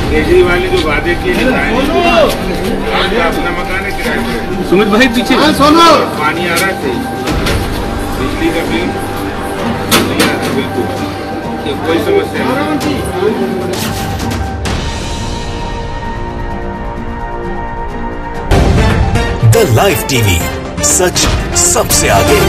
केजरीवाल ने जो वादे किए आपका अपना मकान है किराए पे। सुमित भाई पीछे पानी आ रहा है, बिजली का बिल नहीं आ रहा, बिल्कुल ये कोई समस्या नहीं। द लाइव टीवी, सच सबसे आगे।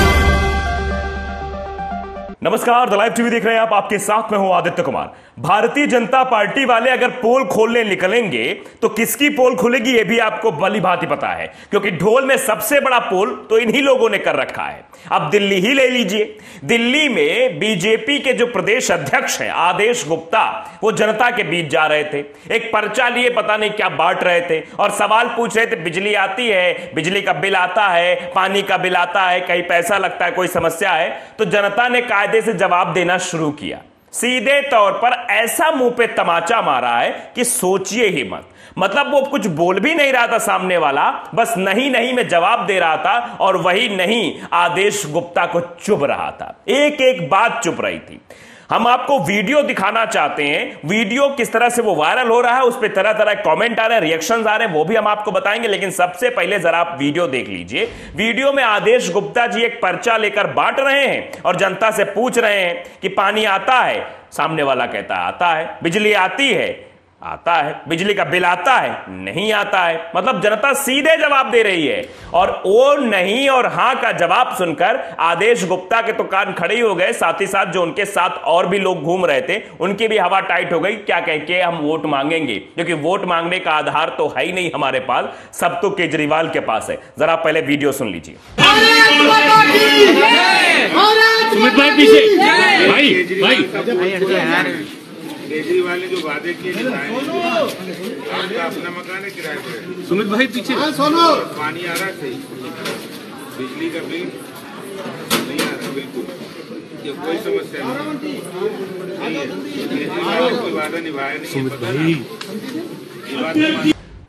नमस्कार, द लाइव टीवी देख रहे हैं आप। आपके साथ में हूं आदित्य कुमार। भारतीय जनता पार्टी वाले अगर पोल खोलने निकलेंगे तो किसकी पोल खुलेगी ये भी आपको भली भांति पता है, क्योंकि ढोल में सबसे बड़ा पोल तो इन्हीं लोगों ने कर रखा है। अब दिल्ली ही ले लीजिए। दिल्ली में बीजेपी के जो प्रदेश अध्यक्ष हैं आदेश गुप्ता, वो जनता के बीच जा रहे थे, एक पर्चा लिए पता नहीं क्या बांट रहे थे और सवाल पूछ रहे थे, बिजली आती है, बिजली का बिल आता है, पानी का बिल आता है, कहीं पैसा लगता है, कोई समस्या है। तो जनता ने कायदे से जवाब देना शुरू किया। सीधे तौर पर ऐसा मुंह पे तमाचा मारा है कि सोचिए ही मत। मतलब वो कुछ बोल भी नहीं रहा था सामने वाला, बस नहीं नहीं में जवाब दे रहा था और वही नहीं आदेश गुप्ता को चुभ रहा था। एक एक बात चुप रही थी। हम आपको वीडियो दिखाना चाहते हैं, वीडियो किस तरह से वो वायरल हो रहा है, उस पर तरह तरह कमेंट आ रहे हैं, रिएक्शंस आ रहे हैं, वो भी हम आपको बताएंगे। लेकिन सबसे पहले जरा आप वीडियो देख लीजिए। वीडियो में आदेश गुप्ता जी एक पर्चा लेकर बांट रहे हैं और जनता से पूछ रहे हैं कि पानी आता है, सामने वाला कहता है आता है, बिजली आती है, आता है, बिजली का बिल आता है, नहीं आता है। मतलब जनता सीधे जवाब दे रही है और ओ नहीं और हां का जवाब सुनकर आदेश गुप्ता के तो कान खड़े हो गए, साथ ही साथ जो उनके साथ और भी लोग घूम रहे थे उनकी भी हवा टाइट हो गई। क्या कह के हम वोट मांगेंगे, क्योंकि वोट मांगने का आधार तो है ही नहीं हमारे पास, सब तो केजरीवाल के पास है। जरा पहले वीडियो सुन लीजिए। सुमित भाई पीछे, भाई केजरीवाल ने जो वादे किए आपका अपना मकान है किराए पे। सुमित भाई पीछे पानी आ रहा है, बिजली का बिल नहीं आ रहा, बिल्कुल ये कोई समस्या नहीं है। केजरीवाल ने कोई वादा निभाया नहीं। सुमित भाई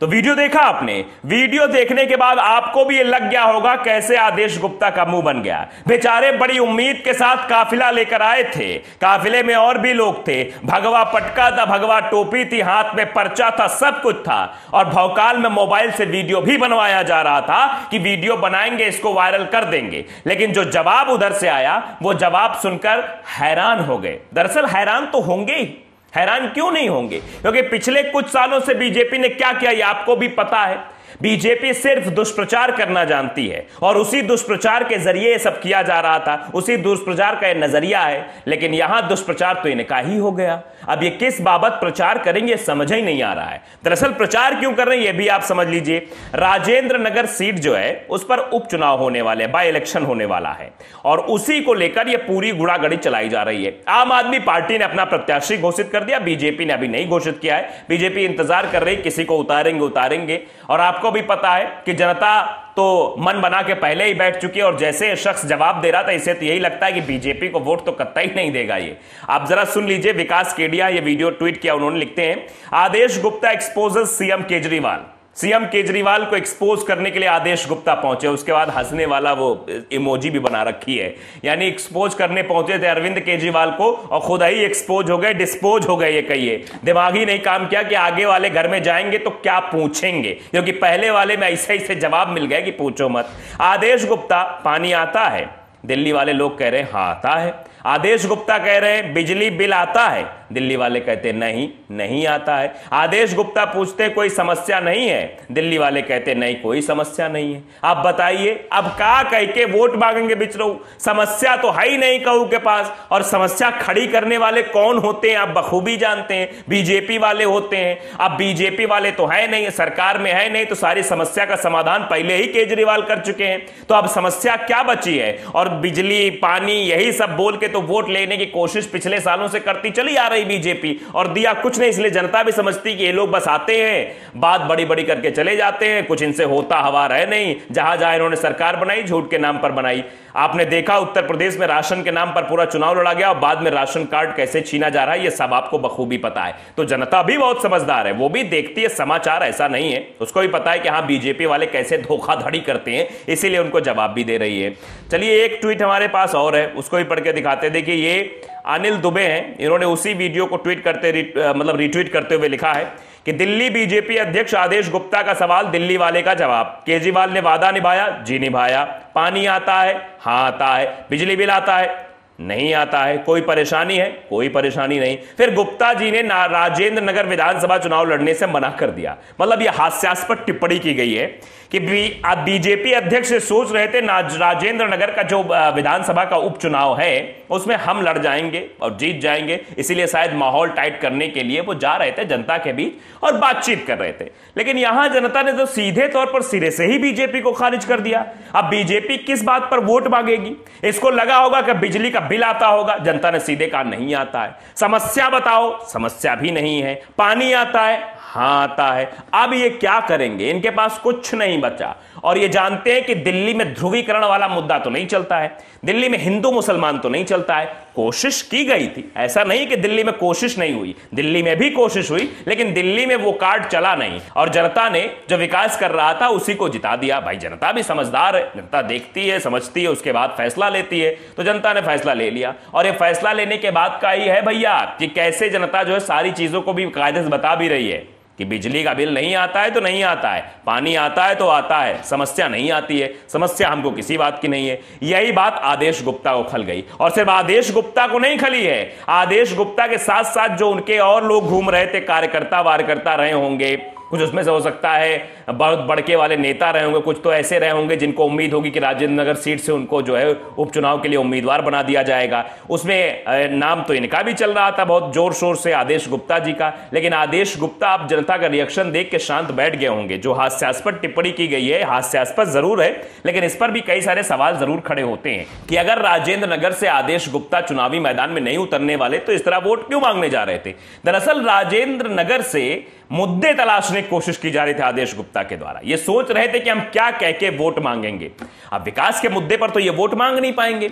तो वीडियो देखा आपने। वीडियो देखने के बाद आपको भी ये लग गया होगा कैसे आदेश गुप्ता का मुंह बन गया। बेचारे बड़ी उम्मीद के साथ काफिला लेकर आए थे, काफिले में और भी लोग थे, भगवा पटका था, भगवा टोपी थी, हाथ में पर्चा था, सब कुछ था और भौकाल में मोबाइल से वीडियो भी बनवाया जा रहा था कि वीडियो बनाएंगे, इसको वायरल कर देंगे। लेकिन जो जवाब उधर से आया वो जवाब सुनकर हैरान हो गए। दरअसल हैरान तो होंगे ही, हैरान क्यों नहीं होंगे, क्योंकि पिछले कुछ सालों से बीजेपी ने क्या किया ये आपको भी पता है। बीजेपी सिर्फ दुष्प्रचार करना जानती है और उसी दुष्प्रचार के जरिए ये सब किया जा रहा था, उसी दुष्प्रचार का नजरिया है। लेकिन यहां दुष्प्रचार तो इनका ही हो गया। अब ये किस बाबत प्रचार करेंगे समझ ही नहीं आ रहा है। दरअसल प्रचार क्यों कर रहे हैं ये भी आप समझ लीजिए। राजेंद्र नगर सीट जो है उस पर उपचुनाव होने वाले, बाय इलेक्शन होने वाला है और उसी को लेकर यह पूरी गुड़ागड़ी चलाई जा रही है। आम आदमी पार्टी ने अपना प्रत्याशी घोषित कर दिया, बीजेपी ने अभी नहीं घोषित किया है। बीजेपी इंतजार कर रही किसी को उतारेंगे। और आपको भी पता है कि जनता तो मन बना के पहले ही बैठ चुकी है और जैसे शख्स जवाब दे रहा था इसे तो यही लगता है कि बीजेपी को वोट तो कतई नहीं देगा ये। आप जरा सुन लीजिए, विकास केडिया ये वीडियो ट्वीट किया, उन्होंने लिखते हैं, Adesh Gupta exposes CM Kejriwal. CM Kejriwal को एक्सपोज करने के लिए आदेश गुप्ता पहुंचे, उसके बाद हंसने वाला वो इमोजी भी बना रखी है, यानी एक्सपोज करने पहुंचे थे अरविंद केजरीवाल को और खुद ही एक्सपोज हो गए, डिस्पोज हो गए। ये कहिए दिमाग ही नहीं काम किया कि आगे वाले घर में जाएंगे तो क्या पूछेंगे, क्योंकि पहले वाले में ऐसे जवाब मिल गया कि पूछो मत। आदेश गुप्ता, पानी आता है, दिल्ली वाले लोग कह रहे हैं हाँ आता है। आदेश गुप्ता कह रहे हैं बिजली बिल आता है, दिल्ली वाले कहते नहीं आता है। आदेश गुप्ता पूछते कोई समस्या नहीं है, दिल्ली वाले कहते नहीं कोई समस्या नहीं है। आप बताइए अब क्या कह के वोट मांगेंगे बिचरू? समस्या तो है ही नहीं कहू के पास, और समस्या खड़ी करने वाले कौन होते हैं आप बखूबी जानते हैं, बीजेपी वाले होते हैं। अब बीजेपी वाले तो है नहीं, सरकार में है नहीं, तो सारी समस्या का समाधान पहले ही केजरीवाल कर चुके हैं। तो अब समस्या क्या बची है? और बिजली पानी यही सब बोल के तो वोट लेने की कोशिश पिछले सालों से करती चली आ रही बीजेपी, और दिया कुछ नहीं। इसलिए जनता भी समझती कि ये लोग बस आते हैं, बात बड़ी बड़ी करके चले जाते हैं, कुछ इनसे होता हवा रहे नहीं। जहां जहां इन्होंने सरकार बनाई झूठ के नाम पर बनाई। आपने देखा उत्तर प्रदेश में राशन के नाम पर पूरा चुनाव लड़ा गया और बाद में राशन कार्ड कैसे छीना जा रहा है, ये सब आपको बखूबी पता है। तो जनता भी बहुत समझदार है, वो भी देखती है समाचार, ऐसा नहीं है। उसको भी पता है कि हाँ बीजेपी वाले कैसे धोखाधड़ी करते हैं, इसीलिए उनको जवाब भी दे रही है। चलिए एक ट्वीट हमारे पास और है, उसको भी पढ़ के दिखाते। देखिए ये अनिल दुबे हैं, इन्होंने उसी वीडियो को ट्वीट करते रिट्वीट करते हुए लिखा है कि दिल्ली बीजेपी अध्यक्ष आदेश गुप्ता का सवाल, दिल्ली वाले का जवाब। केजरीवाल ने वादा निभाया? जी निभाया। पानी आता है? हां आता है। बिजली बिल आता है? नहीं आता है। कोई परेशानी है? कोई परेशानी नहीं। फिर गुप्ता जी ने राजेंद्र नगर विधानसभा चुनाव लड़ने से मना कर दिया। मतलब यह हास्यास्पद टिप्पणी की गई है कि बीजेपी अध्यक्ष सोच रहे थे राजेंद्र नगर का जो विधानसभा का उपचुनाव है उसमें हम लड़ जाएंगे और जीत जाएंगे, इसीलिए शायद माहौल टाइट करने के लिए वो जा रहे थे जनता के बीच और बातचीत कर रहे थे। लेकिन यहां जनता ने तो सीधे तौर पर सिरे से ही बीजेपी को खारिज कर दिया। अब बीजेपी किस बात पर वोट मांगेगी? इसको लगा होगा कि बिजली का बिल आता होगा, जनता ने सीधे कहा नहीं आता है। समस्या बताओ? समस्या भी नहीं है। पानी आता है? हां आता है। अब ये क्या करेंगे? इनके पास कुछ नहीं बचा। और ये जानते हैं कि दिल्ली में ध्रुवीकरण वाला मुद्दा तो नहीं चलता है, दिल्ली में हिंदू मुसलमान तो नहीं चलता है। कोशिश की गई थी, ऐसा नहीं कि दिल्ली में कोशिश नहीं हुई, दिल्ली में भी कोशिश हुई, लेकिन दिल्ली में वो कार्ड चला नहीं और जनता ने जो विकास कर रहा था उसी को जिता दिया। भाई जनता भी समझदार है, जनता देखती है, समझती है, उसके बाद फैसला लेती है। तो जनता ने फैसला ले लिया और ये फैसला लेने के बाद का ही है भैया कि कैसे जनता जो है सारी चीजों को भी कायदे से बता भी रही है कि बिजली का बिल नहीं आता है तो नहीं आता है, पानी आता है तो आता है, समस्या नहीं आती है, समस्या हमको किसी बात की नहीं है। यही बात आदेश गुप्ता को खल गई। और सिर्फ आदेश गुप्ता को नहीं खली है, आदेश गुप्ता के साथ साथ जो उनके और लोग घूम रहे थे, कार्यकर्ता वारकर्ता रहे होंगे, कुछ उसमें से हो सकता है बहुत बड़के वाले नेता रहे होंगे, कुछ तो ऐसे रहे होंगे जिनको उम्मीद होगी कि राजेंद्र नगर सीट से उनको जो है उपचुनाव के लिए उम्मीदवार बना दिया जाएगा। उसमें नाम तो इनका भी चल रहा था बहुत जोर शोर से, आदेश गुप्ता जी का। लेकिन आदेश गुप्ता अब जनता का रिएक्शन देख के शांत बैठ गए होंगे। जो हास्यास्पद टिप्पणी की गई है, हास्यास्पद जरूर है, लेकिन इस पर भी कई सारे सवाल जरूर खड़े होते हैं कि अगर राजेंद्र नगर से आदेश गुप्ता चुनावी मैदान में नहीं उतरने वाले तो इस तरह वोट क्यों मांगने जा रहे थे? दरअसल राजेंद्र नगर से मुद्दे तलाशने की कोशिश की जा रही थी आदेश गुप्ता के द्वारा। ये सोच रहे थे कि हम क्या कह के वोट मांगेंगे। अब विकास के मुद्दे पर तो ये वोट मांग नहीं पाएंगे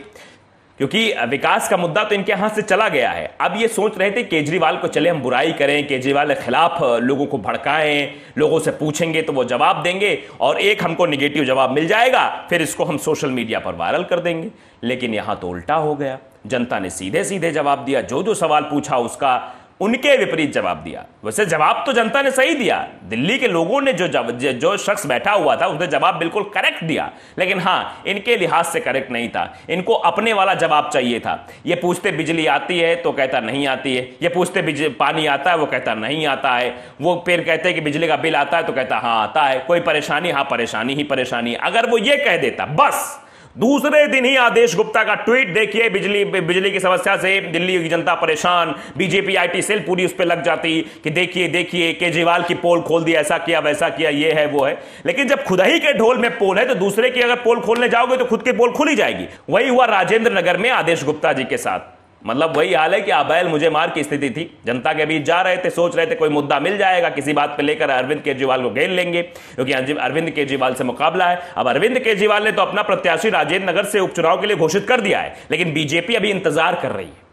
क्योंकि विकास का मुद्दा तो इनके हाथ से चला गया है। अब ये सोच रहे थे केजरीवाल को चले हम बुराई करें, केजरीवाल के खिलाफ लोगों को भड़काएं, लोगों से पूछेंगे तो वो जवाब देंगे और एक हमको निगेटिव जवाब मिल जाएगा, फिर इसको हम सोशल मीडिया पर वायरल कर देंगे। लेकिन यहां तो उल्टा हो गया, जनता ने सीधे सीधे जवाब दिया। जो सवाल पूछा उसका उनके विपरीत जवाब दिया। वैसे जवाब तो जनता ने सही दिया, दिल्ली के लोगों ने जो शख्स बैठा हुआ था उसने जवाब बिल्कुल करेक्ट दिया, लेकिन हां इनके लिहाज से करेक्ट नहीं था। इनको अपने वाला जवाब चाहिए था। ये पूछते बिजली आती है तो कहता नहीं आती है, ये पूछते पानी आता है वो कहता नहीं आता है, वो फिर कहते कि बिजली का बिल आता है तो कहता हां आता है। कोई परेशानी? हां परेशानी ही परेशानी। अगर वो ये कह देता बस दूसरे दिन ही आदेश गुप्ता का ट्वीट देखिए, बिजली की समस्या से दिल्ली की जनता परेशान, बीजेपी आईटी सेल पूरी उस पर लग जाती कि देखिए केजरीवाल की पोल खोल दी, ऐसा किया वैसा किया, ये है वो है। लेकिन जब खुद ही के ढोल में पोल है तो दूसरे की अगर पोल खोलने जाओगे तो खुद की पोल खुली जाएगी। वही हुआ राजेंद्र नगर में आदेश गुप्ता जी के साथ। मतलब वही हाल है कि बैल मुझे मार की स्थिति थी। जनता के बीच जा रहे थे, सोच रहे थे कोई मुद्दा मिल जाएगा, किसी बात पे लेकर अरविंद केजरीवाल को घेर लेंगे क्योंकि अरविंद केजरीवाल से मुकाबला है। अब अरविंद केजरीवाल ने तो अपना प्रत्याशी राजेंद्र नगर से उपचुनाव के लिए घोषित कर दिया है, लेकिन बीजेपी अभी इंतजार कर रही है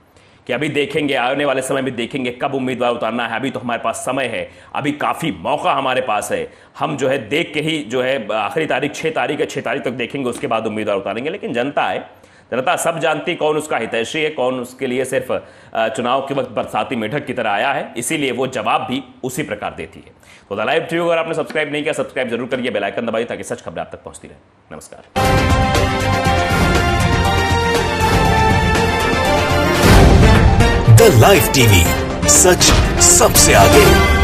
कि अभी देखेंगे, आने वाले समय में देखेंगे कब उम्मीदवार उतारना है। अभी तो हमारे पास समय है, अभी काफी मौका हमारे पास है। हम जो है देख के ही जो है आखिरी तारीख 6 तारीख तक देखेंगे, उसके बाद उम्मीदवार उतारेंगे। लेकिन जनता है, जनता सब जानती कौन उसका हितैषी है, कौन उसके लिए सिर्फ चुनाव के वक्त बरसाती मेढक की तरह आया है, इसीलिए वो जवाब भी उसी प्रकार देती है। तो द लाइव टीवी अगर आपने सब्सक्राइब नहीं किया, सब्सक्राइब जरूर करिए, बेल आइकन दबाइए ताकि सच खबरें आप तक पहुंचती रहे। नमस्कार। द लाइव टीवी, सच सबसे आगे।